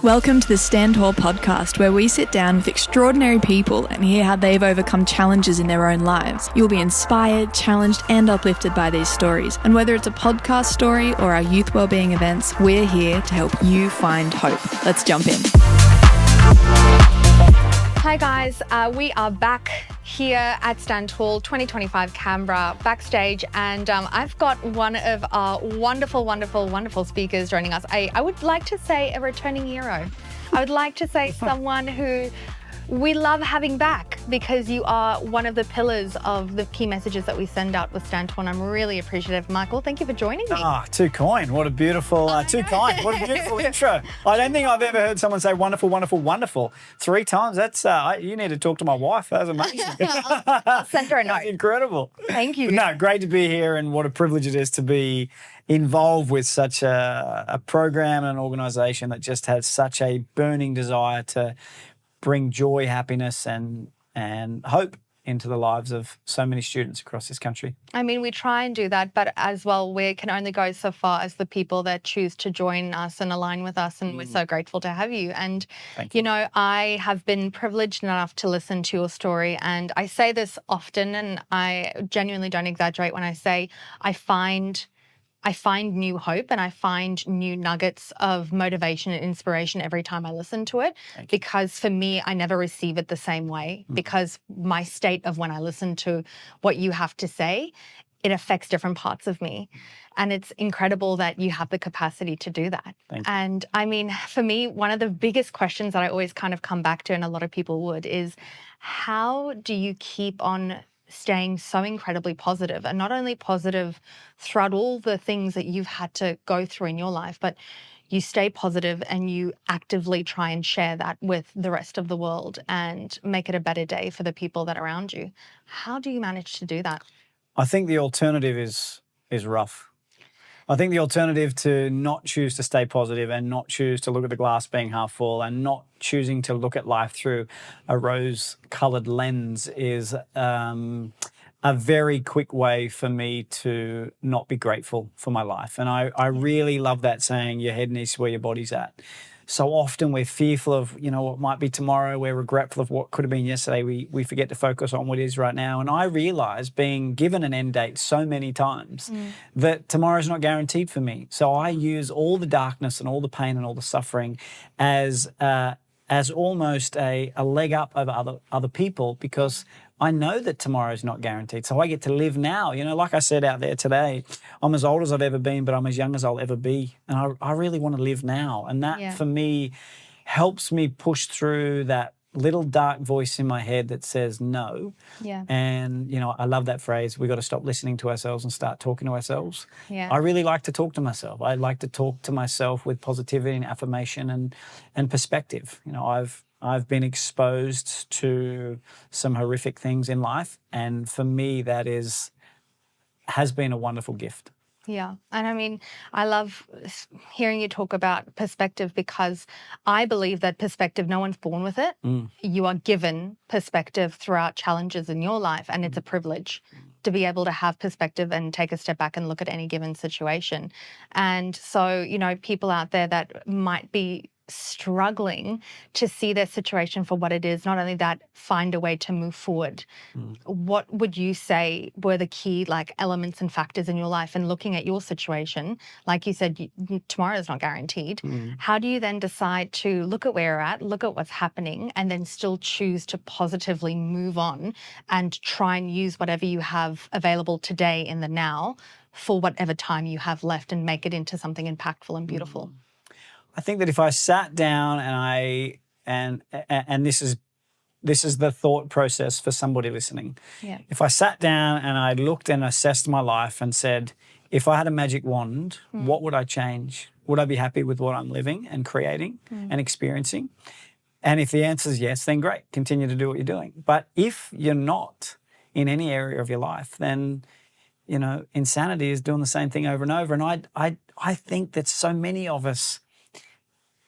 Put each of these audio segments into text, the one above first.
Welcome to the Stand Tall podcast, where we sit down with extraordinary people and hear how they've overcome challenges in their own lives. You'll be inspired, challenged, and uplifted by these stories. And whether it's a podcast story or our youth wellbeing events, we're here to help you find hope. Let's jump in. Hi guys, we are back here at Stand Tall 2025 Canberra backstage, and I've got one of our wonderful speakers joining us. I would like to say a returning hero. I would like to say someone who we love having back, because you are one of the pillars of the key messages that we send out with Stand Tall, and I'm really appreciative. Michael, thank you for joining me. Too kind. What a beautiful, What a beautiful intro. I don't think I've ever heard someone say wonderful 3 times. That's, you need to talk to my wife. That was amazing. I'll send her a note. That's incredible. Thank you. No, great to be here, and what a privilege it is to be involved with such a program and an organisation that just has such a burning desire to bring joy, happiness and hope into the lives of so many students across this country. I mean, we try and do that, but as well, we can only go so far as the people that choose to join us and align with us, and we're so grateful to have you. And, you know, I have been privileged enough to listen to your story, and I say this often, and I genuinely don't exaggerate when I say I find new hope and I find new nuggets of motivation and inspiration every time I listen to it, because for me, I never receive it the same way, because my state of when I listen to what you have to say, it affects different parts of me. And it's incredible that you have the capacity to do that. And I mean, for me, one of the biggest questions that I always kind of come back to, and a lot of people would, is how do you keep on staying so incredibly positive, and not only positive throughout all the things that you've had to go through in your life, but you stay positive and you actively try and share that with the rest of the world and make it a better day for the people that are around you. How do you manage to do that? I think the alternative is rough. I think the alternative to not choose to stay positive and not choose to look at the glass being half full and not choosing to look at life through a rose-coloured lens is a very quick way for me to not be grateful for my life. And I really love that saying, your head needs to where your body's at. So often we're fearful of, you know, what might be tomorrow. We're regretful of what could have been yesterday. We forget to focus on what is right now. And I realise, being given an end date so many times, that tomorrow's not guaranteed for me. So I use all the darkness and all the pain and all the suffering as almost a leg up over other people, because I know that tomorrow's not guaranteed. So I get to live now. You know, like I said out there today, I'm as old as I've ever been, but I'm as young as I'll ever be. And I really want to live now. And that, for me, helps me push through that little dark voice in my head that says no. And, you know, I love that phrase, we got to stop listening to ourselves and start talking to ourselves. I really like to talk to myself. I like to talk to myself with positivity and affirmation and perspective. You know, I've been exposed to some horrific things in life, and for me that has been a wonderful gift. Yeah. And I mean, I love hearing you talk about perspective, because I believe that perspective, no one's born with it. You are given perspective throughout challenges in your life, and it's a privilege to be able to have perspective and take a step back and look at any given situation. And so, you know, people out there that might be struggling to see their situation for what it is, not only that, find a way to move forward. What would you say were the key elements and factors in your life? And looking at your situation, like you said, tomorrow is not guaranteed. How do you then decide to look at where you're at, look at what's happening, and then still choose to positively move on and try and use whatever you have available today in the now for whatever time you have left, and make it into something impactful and beautiful? I think that if I sat down and this is the thought process for somebody listening. If I sat down and I looked and assessed my life and said, if I had a magic wand, what would I change? Would I be happy with what I'm living and creating and experiencing? And if the answer is yes, then great, continue to do what you're doing. But if you're not in any area of your life, then, you know, insanity is doing the same thing over and over. And I think that so many of us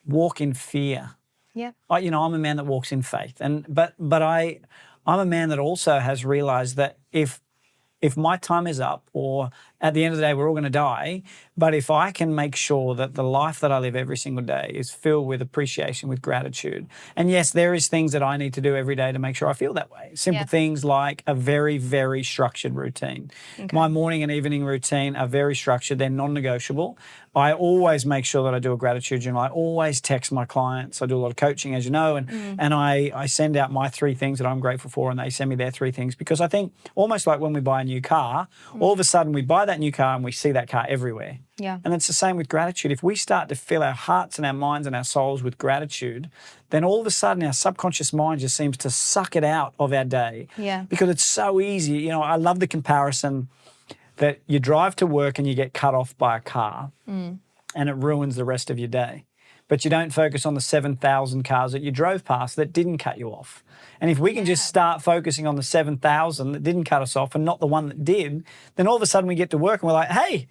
walk in fear. You know, I'm a man that walks in faith, but I'm a man that also has realised that if if my time is up, or at the end of the day, we're all going to die. But if I can make sure that the life that I live every single day is filled with appreciation, with gratitude. And yes, there is things that I need to do every day to make sure I feel that way. Simple things like a very, very structured routine. Okay. My morning and evening routine are very structured. They're non-negotiable. I always make sure that I do a gratitude journal. I always text my clients. I do a lot of coaching, as you know, and I send out my 3 things that I'm grateful for, and they send me their 3 things, because I think almost like when we buy a new car, all of a sudden we buy that new car and we see that car everywhere. Yeah. And it's the same with gratitude. If we start to fill our hearts and our minds and our souls with gratitude, then all of a sudden our subconscious mind just seems to suck it out of our day. Yeah. Because it's so easy. You know, I love the comparison that you drive to work and you get cut off by a car and it ruins the rest of your day. But you don't focus on the 7,000 cars that you drove past that didn't cut you off. And if we can just start focusing on the 7,000 that didn't cut us off and not the one that did, then all of a sudden we get to work and we're like, hey,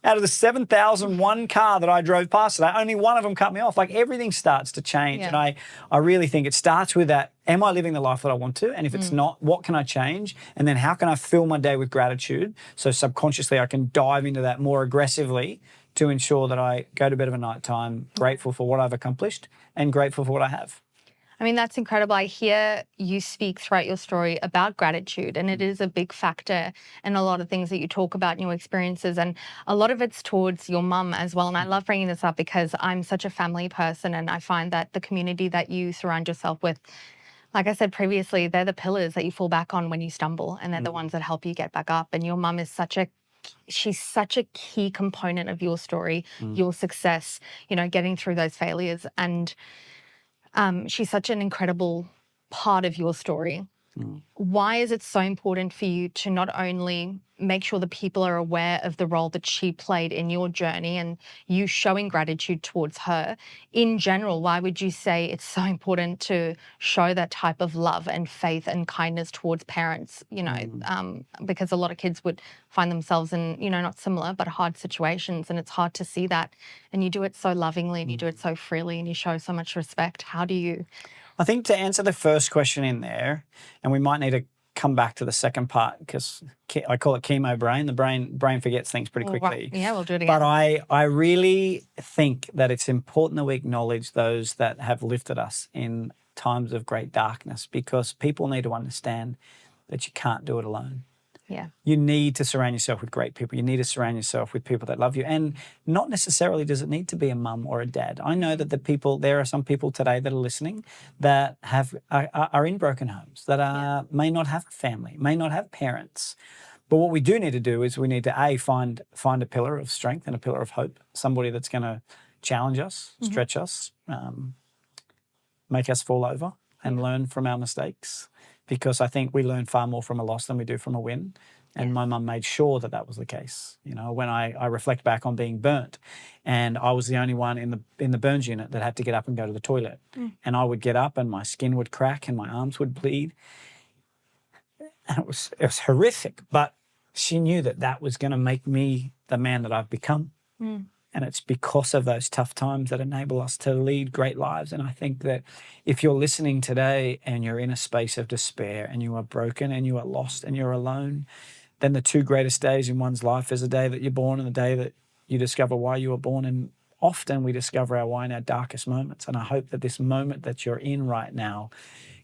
out of the 7,001 car that I drove past today, only one of them cut me off. Like, everything starts to change. Yeah. And I really think it starts with that. Am I living the life that I want to? And if it's not, what can I change? And then how can I fill my day with gratitude? So subconsciously I can dive into that more aggressively to ensure that I go to bed of a night time grateful for what I've accomplished and grateful for what I have. I mean, that's incredible. I hear you speak throughout your story about gratitude, and it is a big factor in a lot of things that you talk about in your experiences, and a lot of it's towards your mum as well. And I love bringing this up because I'm such a family person, and I find that the community that you surround yourself with, like I said previously, they're the pillars that you fall back on when you stumble, and they're the ones that help you get back up. And your mum is she's such a key component of your story, your success, you know, getting through those failures. And she's such an incredible part of your story. Why is it so important for you to not only make sure that people are aware of the role that she played in your journey and you showing gratitude towards her? In general, why would you say it's so important to show that type of love and faith and kindness towards parents, you know, because a lot of kids would find themselves in, you know, not similar, but hard situations, and it's hard to see that. And you do it so lovingly and you do it so freely and you show so much respect. How do you... I think to answer the first question in there, and we might need to come back to the second part because I call it chemo brain. The brain forgets things pretty quickly. Yeah, we'll do it again. But I really think that it's important that we acknowledge those that have lifted us in times of great darkness, because people need to understand that you can't do it alone. Yeah. You need to surround yourself with great people. You need to surround yourself with people that love you. And not necessarily does it need to be a mum or a dad. I know that there are some people today that are listening that are in broken homes, that may not have a family, may not have parents. But what we do need to do is we need to find a pillar of strength and a pillar of hope, somebody that's going to challenge us, stretch us, make us fall over and learn from our mistakes. Because I think we learn far more from a loss than we do from a win. And my mum made sure that that was the case. You know, when I reflect back on being burnt, and I was the only one in the burns unit that had to get up and go to the toilet. And I would get up and my skin would crack and my arms would bleed. And it was horrific. But she knew that that was going to make me the man that I've become. And it's because of those tough times that enable us to lead great lives. And I think that if you're listening today and you're in a space of despair and you are broken and you are lost and you're alone, then the 2 greatest days in one's life is the day that you're born and the day that you discover why you were born. And often we discover our why in our darkest moments. And I hope that this moment that you're in right now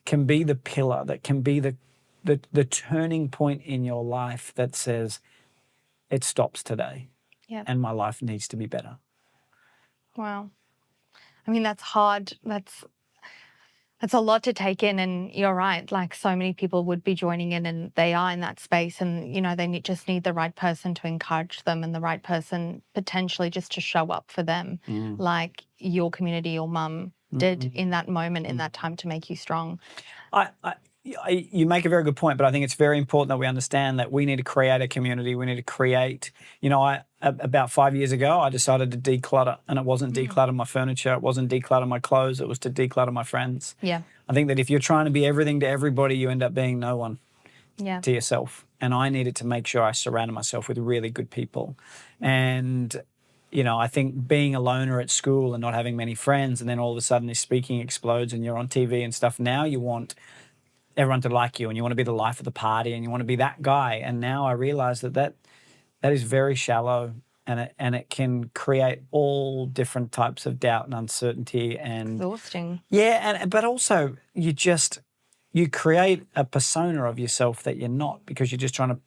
can be the pillar, that can be the turning point in your life that says, it stops today. Yeah. And my life needs to be better. Wow. I mean, that's hard. That's a lot to take in. And you're right. Like, so many people would be joining in and they are in that space. And, you know, they just need the right person to encourage them and the right person potentially just to show up for them, like your community, your mum did in that moment, in that time, to make you strong. You make a very good point, but I think it's very important that we understand that we need to create a community. We need to create, you know, about 5 years ago, I decided to declutter, and it wasn't declutter my furniture. It wasn't declutter my clothes. It was to declutter my friends. Yeah. I think that if you're trying to be everything to everybody, you end up being no one to yourself. And I needed to make sure I surrounded myself with really good people. And, you know, I think being a loner at school and not having many friends, and then all of a sudden this speaking explodes and you're on TV and stuff, now you want everyone to like you, and you want to be the life of the party, and you want to be that guy. And now I realize that is very shallow, and it can create all different types of doubt and uncertainty and exhausting. Yeah, but also you create a persona of yourself that you're not, because you're just trying to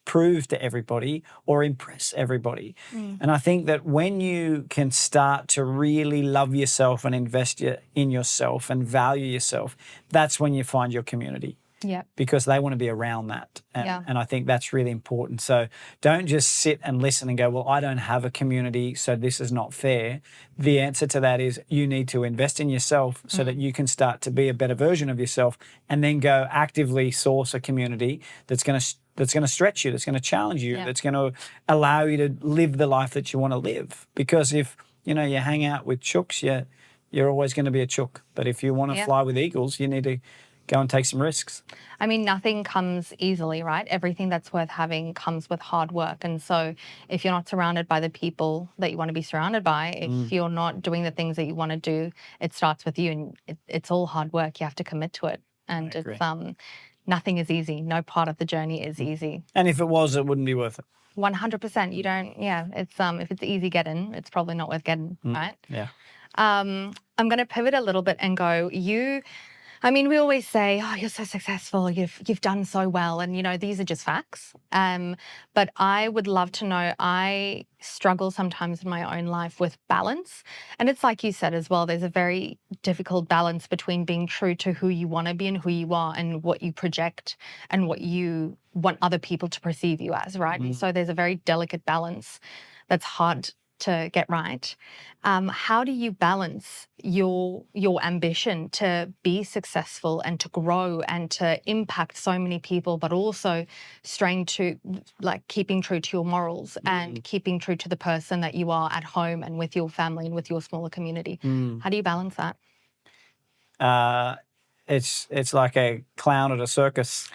prove to everybody or impress everybody. And I think that when you can start to really love yourself and invest in yourself and value yourself, that's when you find your community. Yeah. Because they want to be around that. And I think that's really important. So don't just sit and listen and go, well, I don't have a community, so this is not fair. The answer to that is you need to invest in yourself so that you can start to be a better version of yourself, and then go actively source a community that's going to stretch you, that's going to challenge you, that's going to allow you to live the life that you want to live. Because if, you hang out with chooks, you're always going to be a chook. But if you want to fly with eagles, you need to go and take some risks. I mean, nothing comes easily, right? Everything that's worth having comes with hard work. And so if you're not surrounded by the people that you want to be surrounded by, if you're not doing the things that you want to do, it starts with you, and it's all hard work. You have to commit to it. And it's nothing is easy. No part of the journey is easy. And if it was, it wouldn't be worth it. 100%. You don't, it's if it's easy getting, it's probably not worth getting, right? Yeah. I'm going to pivot a little bit and go, we always say, oh, you're so successful, you've done so well. And, these are just facts. But I would love to know, I struggle sometimes in my own life with balance. And it's like you said as well, there's a very difficult balance between being true to who you want to be and who you are and what you project and what you want other people to perceive you as, right? And so there's a very delicate balance that's hard to get right. How do you balance your ambition to be successful and to grow and to impact so many people, but also straying to keeping true to your morals and keeping true to the person that you are at home and with your family and with your smaller community? How do you balance that? It's like a clown at a circus.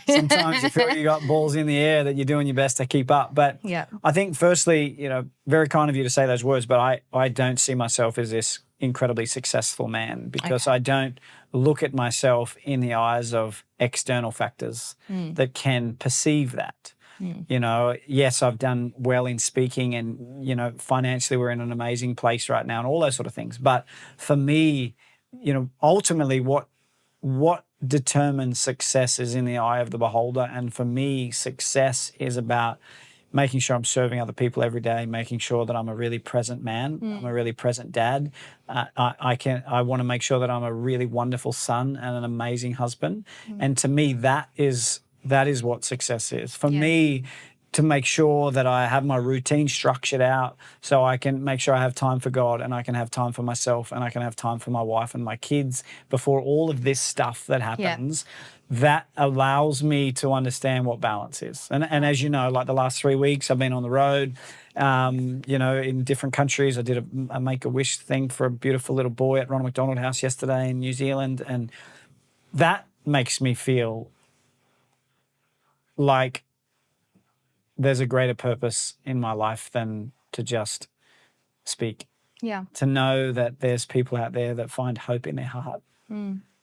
Sometimes you feel you got balls in the air that you're doing your best to keep up. But I think firstly, very kind of you to say those words, but I don't see myself as this incredibly successful man, because I don't look at myself in the eyes of external factors that can perceive that. Yes, I've done well in speaking, and, financially we're in an amazing place right now and all those sort of things. But for me, ultimately what determines success is in the eye of the beholder. And for me, success is about making sure I'm serving other people every day, making sure that I'm a really present man, I'm a really present dad. I want to make sure that I'm a really wonderful son and an amazing husband. And to me, that is what success is. For me, to make sure that I have my routine structured out so I can make sure I have time for God, and I can have time for myself, and I can have time for my wife and my kids before all of this stuff that happens. That allows me to understand what balance is. And as you know, like the last 3 weeks, I've been on the road, in different countries. I did a Make-A-Wish thing for a beautiful little boy at Ronald McDonald House yesterday in New Zealand. And that makes me feel like there's a greater purpose in my life than to just speak. Yeah. To know that there's people out there that find hope in their heart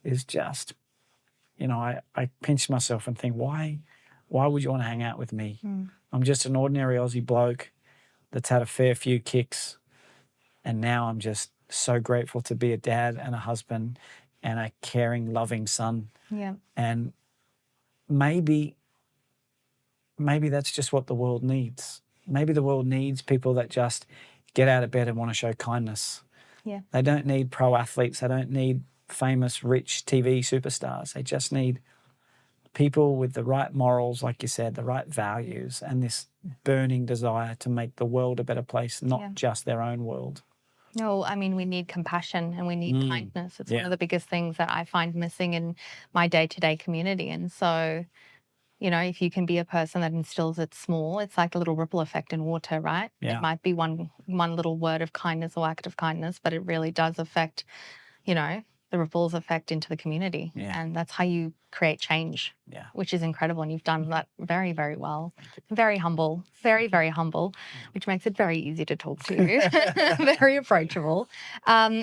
is just, I pinch myself and think, why would you want to hang out with me? I'm just an ordinary Aussie bloke that's had a fair few kicks, and now I'm just so grateful to be a dad and a husband and a caring, loving son. Yeah. And maybe that's just what the world needs. Maybe the world needs people that just get out of bed and want to show kindness. Yeah. They don't need pro athletes. They don't need famous, rich TV superstars. They just need people with the right morals, like you said, the right values, and this burning desire to make the world a better place, not just their own world. No, we need compassion and we need kindness. It's one of the biggest things that I find missing in my day-to-day community. And so, if you can be a person that instills it small, it's like a little ripple effect in water, right? Yeah. It might be one little word of kindness or act of kindness, but it really does affect, the ripples effect into the community. Yeah. And that's how you create change, which is incredible. And you've done that very, very well. Very humble, very, very humble, which makes it very easy to talk to. Very approachable.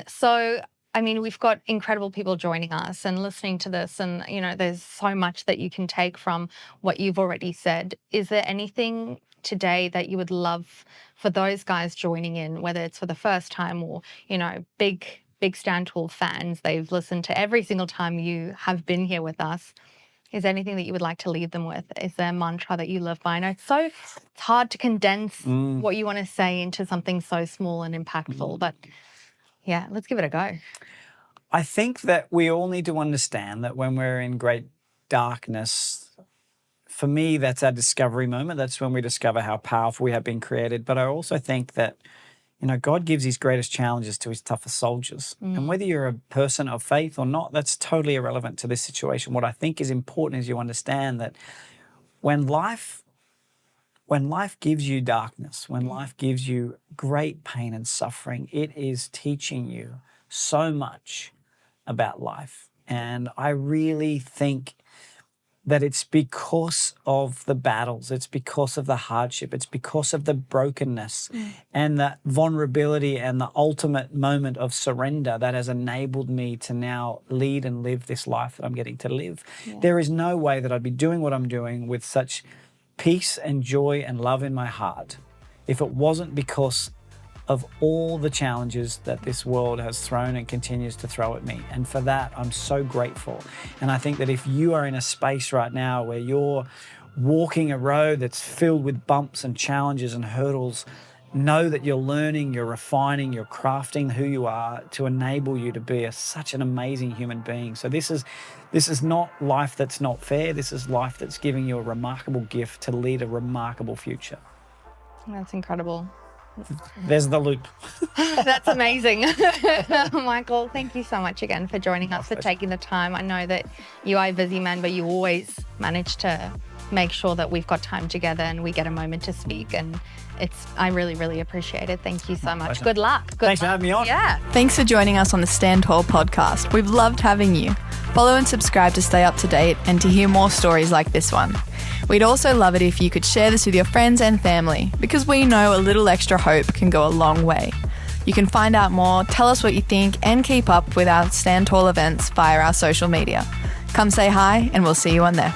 So I mean, we've got incredible people joining us and listening to this, and, you know, there's so much that you can take from what you've already said. Is there anything today that you would love for those guys joining in, whether it's for the first time or, you know, big Stand Tall fans, they've listened to every single time you have been here with us? Is there anything that you would like to leave them with? Is there a mantra that you live by? I know it's hard to condense what you want to say into something so small and impactful, but yeah, let's give it a go. I think that we all need to understand that when we're in great darkness, for me, that's our discovery moment. That's when we discover how powerful we have been created. But I also think that, you know, God gives his greatest challenges to his toughest soldiers. And whether you're a person of faith or not, that's totally irrelevant to this situation. What I think is important is you understand that when life gives you darkness, when life gives you great pain and suffering, it is teaching you so much about life. And I really think that it's because of the battles, it's because of the hardship, it's because of the brokenness and the vulnerability and the ultimate moment of surrender that has enabled me to now lead and live this life that I'm getting to live. Yeah. There is no way that I'd be doing what I'm doing with such peace and joy and love in my heart if it wasn't because of all the challenges that this world has thrown and continues to throw at me. And for that, I'm so grateful. And I think that if you are in a space right now where you're walking a road that's filled with bumps and challenges and hurdles, know that you're learning, you're refining, you're crafting who you are to enable you to be such an amazing human being. So this is not life that's not fair. This is life that's giving you a remarkable gift to lead a remarkable future. That's incredible. There's the loop. That's amazing. Michael, thank you so much again for joining us, for taking the time. I know that you are a busy man, but you always manage to make sure that we've got time together and we get a moment to speak. And I really, really appreciate it. Thank you so much. Good luck. Thanks for having me on. Yeah. Thanks for joining us on the Stand Tall podcast. We've loved having you. Follow and subscribe to stay up to date and to hear more stories like this one. We'd also love it if you could share this with your friends and family, because we know a little extra hope can go a long way. You can find out more, tell us what you think, and keep up with our Stand Tall events via our social media. Come say hi, and we'll see you on there.